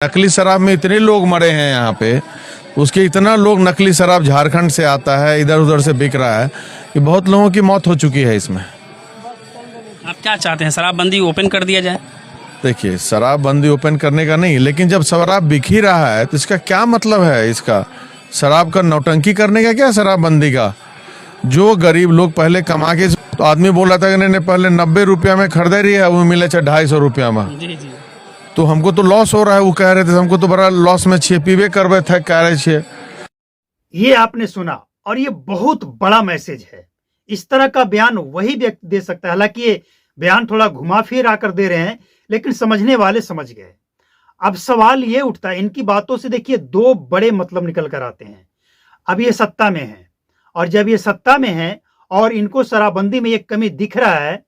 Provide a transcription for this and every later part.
नकली शराब में इतने लोग मरे हैं यहाँ पे, उसके इतना लोग नकली शराब झारखंड से आता है, इधर उधर से बिक रहा है कि बहुत लोगों की मौत हो चुकी है इसमें। आप क्या चाहते हैं, शराबबंदी ओपन कर दिया जाए? देखिए, शराबबंदी ओपन करने का नहीं, लेकिन जब शराब बिक ही रहा है तो इसका क्या मतलब है? इसका शराब का नौटंकी करने का क्या शराबबंदी का? जो गरीब लोग पहले कमा के, तो आदमी बोल रहा था कि नहीं पहले 90 रुपया में खरीदे रही है, वो मिले 250 रुपया में, जी जी। तो हमको तो लॉस हो रहा है। वो कह रहे थे हमको तो बड़ा लॉस में छे, पीबे करवे थे कह रहे छे। ये आपने सुना और ये बहुत बड़ा मैसेज है। इस तरह का बयान वही व्यक्ति दे सकता है। हालांकि ये बयान थोड़ा घुमा फिर आकर दे रहे हैं, लेकिन समझने वाले समझ गए। अब सवाल ये उठता है, इनकी बातों से देखिए दो बड़े मतलब निकल कर आते हैं। अब ये सत्ता में है, और जब ये सत्ता में है और इनको शराबबंदी में एक कमी दिख रहा है,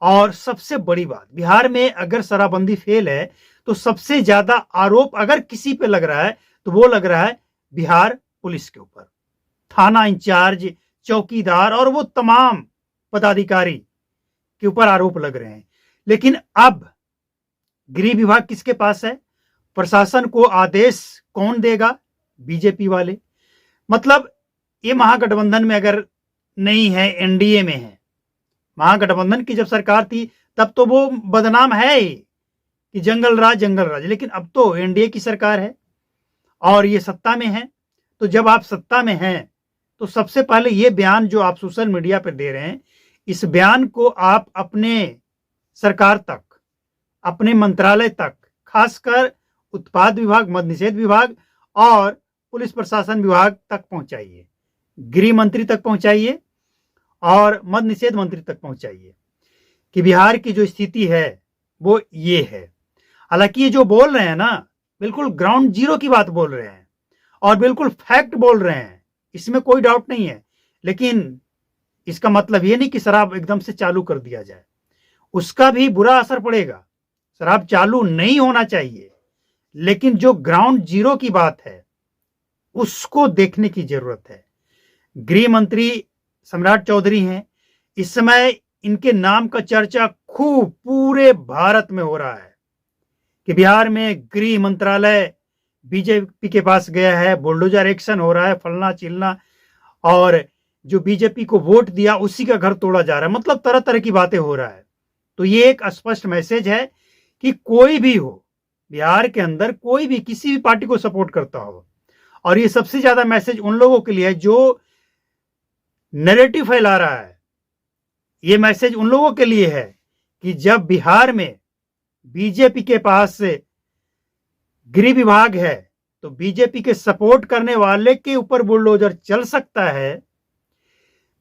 और सबसे बड़ी बात, बिहार में अगर शराबबंदी फेल है तो सबसे ज्यादा आरोप अगर किसी पे लग रहा है तो वो लग रहा है बिहार पुलिस के ऊपर। थाना इंचार्ज, चौकीदार और वो तमाम पदाधिकारी के ऊपर आरोप लग रहे हैं। लेकिन अब गृह विभाग किसके पास है? प्रशासन को आदेश कौन देगा? बीजेपी वाले। मतलब ये महागठबंधन में अगर नहीं है, एनडीए में है। महागठबंधन की जब सरकार थी तब तो वो बदनाम है ही कि जंगल राज जंगल राज, लेकिन अब तो एनडीए की सरकार है और ये सत्ता में है। तो जब आप सत्ता में हैं तो सबसे पहले ये बयान जो आप सोशल मीडिया पर दे रहे हैं, इस बयान को आप अपने सरकार तक, अपने मंत्रालय तक, खासकर उत्पाद विभाग, मद्य निषेध विभाग और पुलिस प्रशासन विभाग तक पहुंचाइए। गृह मंत्री तक पहुंचाइए और मद्य निषेध मंत्री तक पहुंचाइए कि बिहार की जो स्थिति है वो ये है। हालांकि ये जो बोल रहे हैं ना, बिल्कुल ग्राउंड जीरो की बात बोल रहे हैं और बिल्कुल फैक्ट बोल रहे हैं, इसमें कोई डाउट नहीं है। लेकिन इसका मतलब ये नहीं कि शराब एकदम से चालू कर दिया जाए, उसका भी बुरा असर पड़ेगा। शराब चालू नहीं होना चाहिए, लेकिन जो ग्राउंड जीरो की बात है उसको देखने की जरूरत है। गृह मंत्री सम्राट चौधरी हैं, इस समय इनके नाम का चर्चा खूब पूरे भारत में हो रहा है कि बिहार में गृह मंत्रालय बीजेपी के पास गया है, बुलडोजर एक्शन हो रहा है, फलना चिलना, और जो बीजेपी को वोट दिया उसी का घर तोड़ा जा रहा है। मतलब तरह तरह की बातें हो रहा है। तो ये एक स्पष्ट मैसेज है कि कोई भी हो बिहार के अंदर, कोई भी किसी भी पार्टी को सपोर्ट करता हो, और ये सबसे ज्यादा मैसेज उन लोगों के लिए है जो नैरेटिव फैला रहा है। ये मैसेज उन लोगों के लिए है कि जब बिहार में बीजेपी के पास गृह विभाग है तो बीजेपी के सपोर्ट करने वाले के ऊपर बुलडोजर चल सकता है।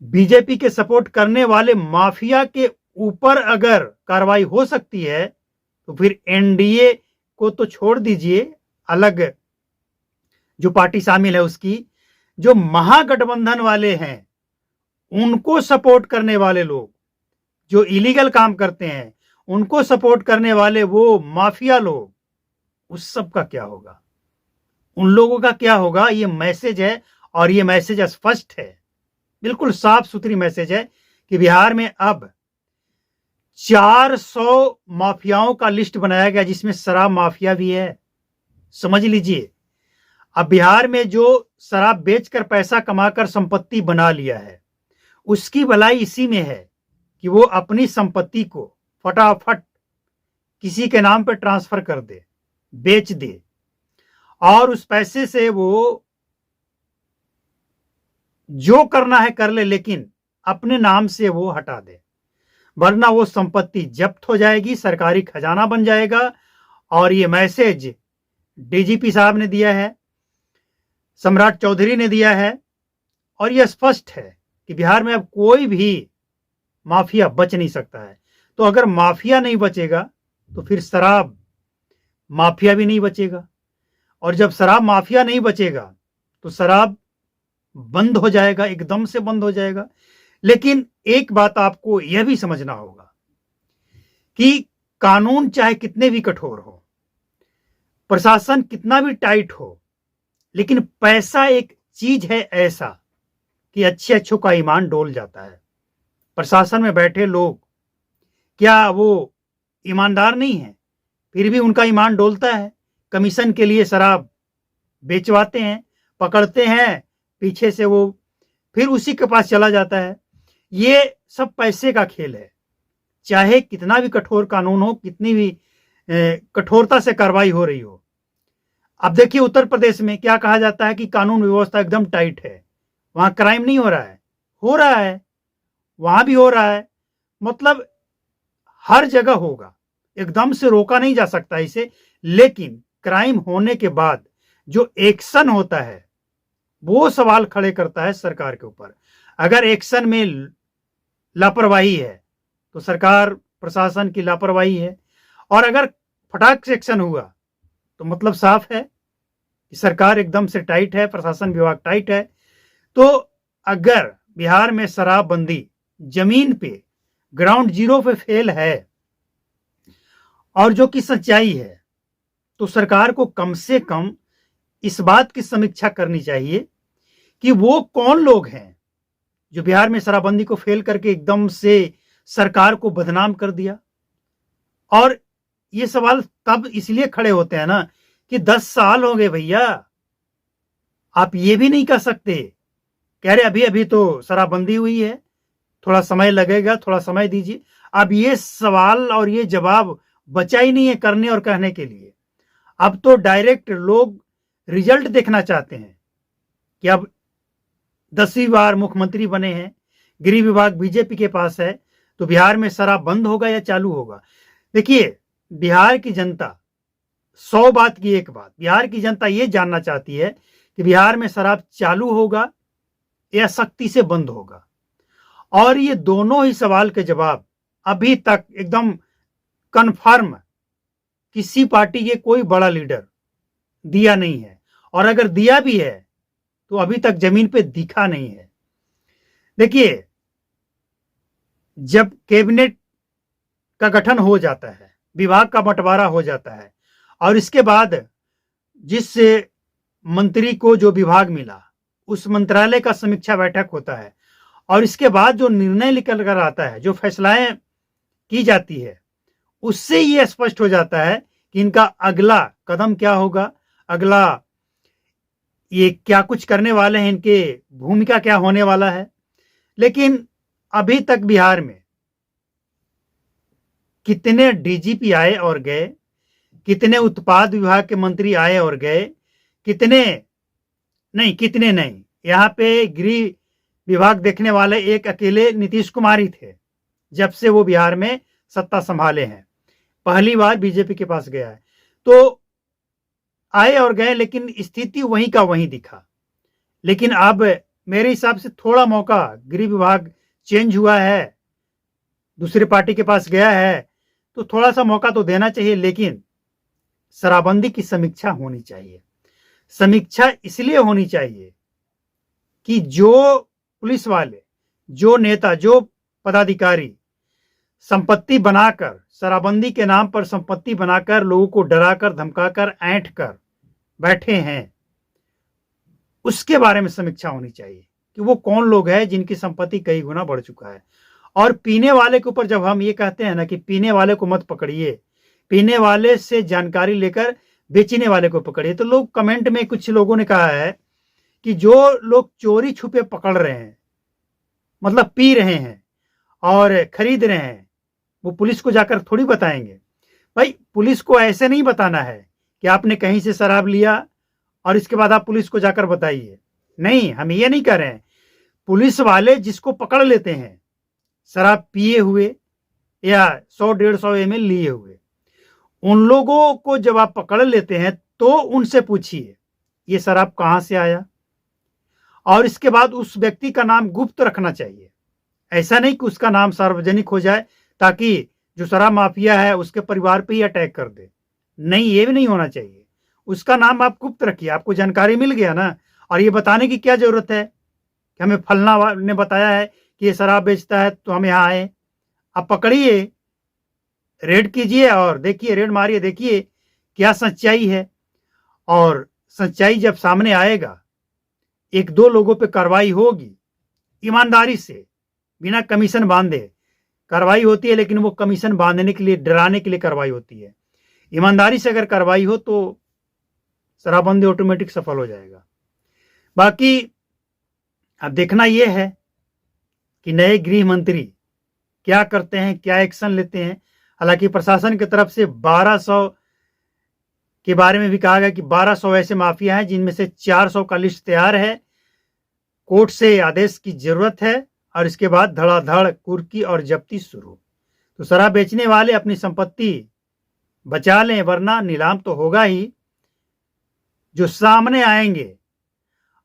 बीजेपी के सपोर्ट करने वाले माफिया के ऊपर अगर कार्रवाई हो सकती है तो फिर एनडीए को तो छोड़ दीजिए, अलग जो पार्टी शामिल है उसकी, जो महागठबंधन वाले हैं उनको सपोर्ट करने वाले लोग, जो इलीगल काम करते हैं उनको सपोर्ट करने वाले वो माफिया लोग, उस सब का क्या होगा? उन लोगों का क्या होगा? ये मैसेज है, और ये मैसेज स्पष्ट है, बिल्कुल साफ सुथरी मैसेज है कि बिहार में अब 400 माफियाओं का लिस्ट बनाया गया, जिसमें शराब माफिया भी है। समझ लीजिए, अब बिहार में जो शराब बेचकर पैसा कमाकर संपत्ति बना लिया है, उसकी भलाई इसी में है कि वो अपनी संपत्ति को फटाफट किसी के नाम पर ट्रांसफर कर दे, बेच दे, और उस पैसे से वो जो करना है कर ले, लेकिन अपने नाम से वो हटा दे, वरना वो संपत्ति जब्त हो जाएगी, सरकारी खजाना बन जाएगा। और ये मैसेज डीजीपी साहब ने दिया है, सम्राट चौधरी ने दिया है, और यह स्पष्ट है कि बिहार में अब कोई भी माफिया बच नहीं सकता है। तो अगर माफिया नहीं बचेगा तो फिर शराब माफिया भी नहीं बचेगा, और जब शराब माफिया नहीं बचेगा तो शराब बंद हो जाएगा, एकदम से बंद हो जाएगा। लेकिन एक बात आपको यह भी समझना होगा कि कानून चाहे कितने भी कठोर हो, प्रशासन कितना भी टाइट हो, लेकिन पैसा एक चीज है ऐसा कि अच्छे अच्छों का ईमान डोल जाता है। प्रशासन में बैठे लोग क्या वो ईमानदार नहीं है? फिर भी उनका ईमान डोलता है कमीशन के लिए शराब बेचवाते हैं, पकड़ते हैं, पीछे से वो फिर उसी के पास चला जाता है। ये सब पैसे का खेल है। चाहे कितना भी कठोर कानून हो, कितनी भी कठोरता से कार्रवाई हो रही हो। अब देखिए उत्तर प्रदेश में क्या कहा जाता है कि कानून व्यवस्था एकदम टाइट है, वहां क्राइम नहीं हो रहा है। हो रहा है, वहां भी हो रहा है, मतलब हर जगह होगा, एकदम से रोका नहीं जा सकता इसे। लेकिन क्राइम होने के बाद जो एक्शन होता है वो सवाल खड़े करता है सरकार के ऊपर। अगर एक्शन में लापरवाही है तो सरकार प्रशासन की लापरवाही है, और अगर फटाक से एक्शन हुआ तो मतलब साफ है कि सरकार एकदम से टाइट है, प्रशासन विभाग टाइट है। तो अगर बिहार में शराबबंदी जमीन पे ग्राउंड जीरो पे फेल है और जो कि सच्चाई है, तो सरकार को कम से कम इस बात की समीक्षा करनी चाहिए कि वो कौन लोग हैं जो बिहार में शराबबंदी को फेल करके एकदम से सरकार को बदनाम कर दिया। और ये सवाल तब इसलिए खड़े होते हैं ना कि 10 साल हो गए भैया, आप ये भी नहीं कह सकते, कह रहे अभी अभी तो शराबबंदी हुई है, थोड़ा समय लगेगा, थोड़ा समय दीजिए। अब ये सवाल और ये जवाब बचा ही नहीं है करने और कहने के लिए। अब तो डायरेक्ट लोग रिजल्ट देखना चाहते हैं कि अब 10वीं बार मुख्यमंत्री बने हैं, गृह विभाग बीजेपी के पास है, तो बिहार में शराब बंद होगा या चालू होगा। देखिए बिहार की जनता 100 बात की एक बात, बिहार की जनता ये जानना चाहती है कि बिहार में शराब चालू होगा या सख्ती से बंद होगा। और ये दोनों ही सवाल के जवाब अभी तक एकदम कन्फर्म किसी पार्टी के कोई बड़ा लीडर दिया नहीं है, और अगर दिया भी है तो अभी तक जमीन पे दिखा नहीं है। देखिए जब कैबिनेट का गठन हो जाता है, विभाग का बंटवारा हो जाता है, और इसके बाद जिस मंत्री को जो विभाग मिला उस मंत्रालय का समीक्षा बैठक होता है, और इसके बाद जो निर्णय निकल कर आता है, जो फैसलाएं की जाती है, उससे ये स्पष्ट हो जाता है कि इनका अगला कदम क्या होगा, अगला ये क्या कुछ करने वाले हैं, इनके भूमिका क्या होने वाला है। लेकिन अभी तक बिहार में कितने डीजीपी आए और गए, कितने उत्पाद विभाग के मंत्री आए और गए, कितने नहीं, यहाँ पे गृह विभाग देखने वाले एक अकेले नीतीश कुमार ही थे जब से वो बिहार में सत्ता संभाले हैं। पहली बार बीजेपी के पास गया है, तो आए और गए, लेकिन स्थिति वहीं का वहीं दिखा। लेकिन अब मेरे हिसाब से थोड़ा मौका, गृह विभाग चेंज हुआ है, दूसरी पार्टी के पास गया है, तो थोड़ा सा मौका तो देना चाहिए। लेकिन शराबबंदी की समीक्षा होनी चाहिए। समीक्षा इसलिए होनी चाहिए कि जो पुलिस वाले, जो नेता, जो पदाधिकारी संपत्ति बनाकर, शराबबंदी के नाम पर संपत्ति बनाकर लोगों को डराकर, धमकाकर, ऐंठ कर बैठे हैं, उसके बारे में समीक्षा होनी चाहिए कि वो कौन लोग हैं जिनकी संपत्ति कई गुना बढ़ चुका है। और पीने वाले के ऊपर जब हम ये कहते हैं ना कि पीने वाले को मत पकड़िए, पीने वाले से जानकारी लेकर बेचने वाले को पकड़िए, तो लोग कमेंट में कुछ लोगों ने कहा है कि जो लोग चोरी छुपे पकड़ रहे हैं, मतलब पी रहे हैं और खरीद रहे हैं, वो पुलिस को जाकर थोड़ी बताएंगे। भाई पुलिस को ऐसे नहीं बताना है कि आपने कहीं से शराब लिया और इसके बाद आप पुलिस को जाकर बताइए। नहीं, हम ये नहीं कह रहे हैं। पुलिस वाले जिसको पकड़ लेते हैं शराब पिए हुए या 100-150 ml लिए हुए, उन लोगों को जब आप पकड़ लेते हैं तो उनसे पूछिए ये शराब कहां से आया, और इसके बाद उस व्यक्ति का नाम गुप्त रखना चाहिए। ऐसा नहीं कि उसका नाम सार्वजनिक हो जाए ताकि जो शराब माफिया है उसके परिवार पे ही अटैक कर दे। नहीं, ये भी नहीं होना चाहिए। उसका नाम आप गुप्त रखिए, आपको जानकारी मिल गया ना, और ये बताने की क्या जरूरत है कि हमें फलना ने बताया है कि ये शराब बेचता है तो हम यहाँ आए। आप पकड़िए, रेड कीजिए और देखिए, रेड मारिए, देखिए क्या सच्चाई है। और सच्चाई जब सामने आएगा, 1-2 लोगों पे कार्रवाई होगी, ईमानदारी से, बिना कमीशन बांधे कार्रवाई होती है, लेकिन वो कमीशन बांधने के लिए, डराने के लिए कार्रवाई होती है। ईमानदारी से अगर कार्रवाई हो तो शराबबंदी ऑटोमेटिक सफल हो जाएगा। बाकी अब देखना यह है कि नए गृह मंत्री क्या करते हैं, क्या एक्शन लेते हैं। हालांकि प्रशासन की तरफ से 1200 के बारे में भी कहा गया कि 1200 ऐसे माफिया हैं जिनमें से 400 का लिस्ट तैयार है। कोर्ट से आदेश की जरूरत है और इसके बाद धड़ाधड़ कुर्की और जब्ती शुरू। तो शराब बेचने वाले अपनी संपत्ति बचा लें, वरना नीलाम तो होगा ही। जो सामने आएंगे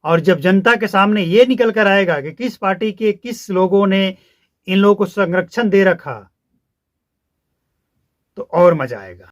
और जब जनता के सामने ये निकल कर आएगा कि किस पार्टी के किस लोगों ने इन लोगों को संरक्षण दे रखा, तो और मजा आएगा।